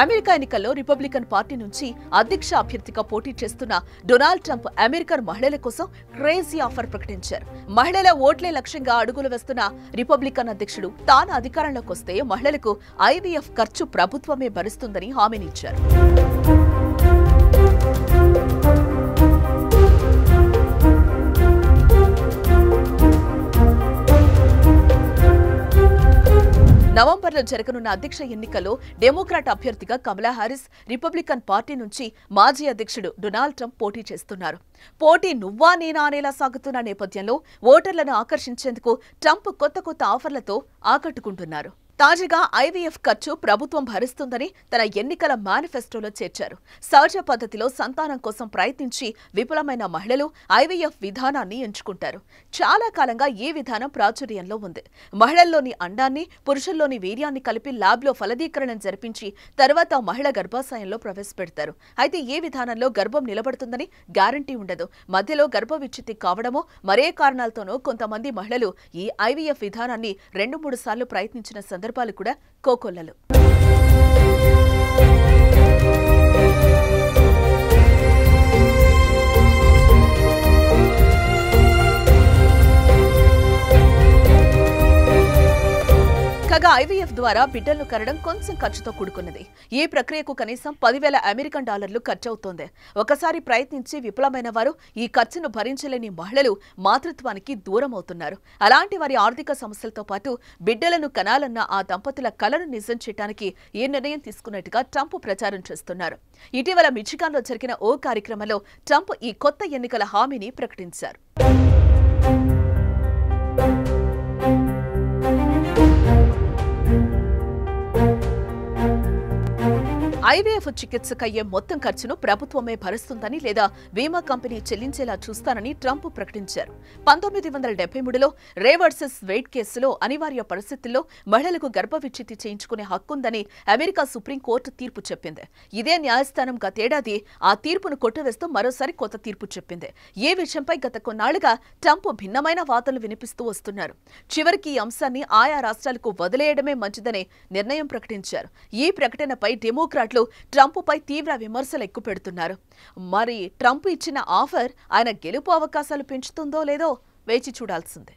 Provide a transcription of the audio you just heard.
America ఎన్నికల్లో Republican party నుంచి అధ్యక్ష అభ్యర్థిగా పోటీ చేస్తున్న డొనాల్డ్ ట్రంప్ అమెరికన్ మహిళల కోసం క్రేజీ ఆఫర్ ప్రకటించారు. మహిళల ఓట్లే లక్ష్యంగా అడుగులు వేస్తున్న రిపబ్లికన్ అధ్యక్షుడు తాను అధికారంలోకి వస్తే మహిళలకు ఐవీఎఫ్ ఖర్చు ప్రభుత్వమే భరిస్తుందని హామీనిచ్చారు. నవంబర్లో జరగనున్న అధ్యక్ష ఎన్నికల్లో డెమోక్రాట్ అభ్యర్థిగా కమలా హారిస్, రిపబ్లికన్ పార్టీ నుంచి మాజీ అధ్యక్షుడు డొనాల్డ్ ట్రంప్ పోటీ చేస్తున్నారు. పోటీ నువ్వా నేనా అనేలా సాగుతున్న నేపథ్యంలో ఓటర్లను ఆకర్షించేందుకు ట్రంప్ కొత్త ఆఫర్లతో ఆకట్టుకుంటున్నారు. తాజాగా ఐవీఎఫ్ ఖర్చు ప్రభుత్వం భరిస్తుందని తన ఎన్నికల మేనిఫెస్టోలో చేర్చారు. సహజ పద్ధతిలో సంతానం కోసం ప్రయత్నించి విఫలమైన మహిళలు ఐవీఎఫ్ విధానాన్ని ఎంచుకుంటారు. చాలా కాలంగా ఈ విధానం ప్రాచుర్యంలో ఉంది. మహిళల్లోని అండాన్ని, పురుషుల్లోని వీర్యాన్ని కలిపి ల్యాబ్లో ఫలదీకరణం జరిపించి తర్వాత మహిళ గర్భాశయంలో ప్రవేశపెడతారు. అయితే ఈ విధానంలో గర్భం నిలబడుతుందని గ్యారంటీ ఉండదు. మధ్యలో గర్భ విచ్ఛిత్తి కావడమో మరే కారణాలతోనో కొంతమంది మహిళలు ఈ ఐవీఎఫ్ విధానాన్ని 2-3 సార్లు ప్రయత్నించిన సందర్భాలు కూడా కోకొల్లలు. కాగా ఐవీఎఫ్ ద్వారా బిడ్డలను కనడం కొంచెం ఖర్చుతో కూడుకున్నది. ఈ ప్రక్రియకు కనీసం $10,000 ఖర్చవుతోంది. ఒకసారి ప్రయత్నించి విఫలమైన వారు ఈ ఖర్చును భరించలేని మహిళలు మాతృత్వానికి దూరం అవుతున్నారు. అలాంటి వారి ఆర్థిక సమస్యలతో పాటు బిడ్డలను కనాలన్న ఆ దంపతుల కలను నిజం చేయడానికి ఈ నిర్ణయం తీసుకున్నట్టుగా ట్రంప్ ప్రచారం చేస్తున్నారు. ఇటీవల మిచిగాన్లో జరిగిన ఓ కార్యక్రమంలో ట్రంప్ ఈ కొత్త ఎన్నికల హామీని ప్రకటించారు. ఐవీఎఫ్ చికిత్సకయ్యే మొత్తం ఖర్చును ప్రభుత్వమే భరిస్తుందని లేదా బీమా కంపెనీ చెల్లించేలా చూస్తానని ట్రంప్ ప్రకటించారు. 1973లో రే వర్సెస్ వెయిడ్ కేసులో అనివార్య పరిస్థితుల్లో మహిళలకు గర్భ విచ్ఛిత్తి చేయించుకునే హక్కుందని అమెరికా సుప్రీంకోర్టు తీర్పు చెప్పింది. ఇదే న్యాయస్థానం గతేడాది ఆ తీర్పును కొట్టివేస్తూ మరోసారి కొత్త తీర్పు చెప్పింది. ఈ విషయంపై గత కొన్నాళ్లుగా ట్రంప్ భిన్నమైన వాదనలు వినిపిస్తూ వస్తున్నారు. చివరికి ఈ అంశాన్ని ఆయా రాష్ట్రాలకు వదిలేయడమే మంచిదనే నిర్ణయం ప్రకటించారు. ఈ ప్రకటనపై డెమోక్రాట్లు ట్రంప్పై తీవ్ర విమర్శలు ఎక్కుపెడుతున్నారు. మరి ట్రంప్ ఇచ్చిన ఆఫర్ ఆయన గెలుపు అవకాశాలు పెంచుతుందో లేదో వేచి చూడాల్సిందే.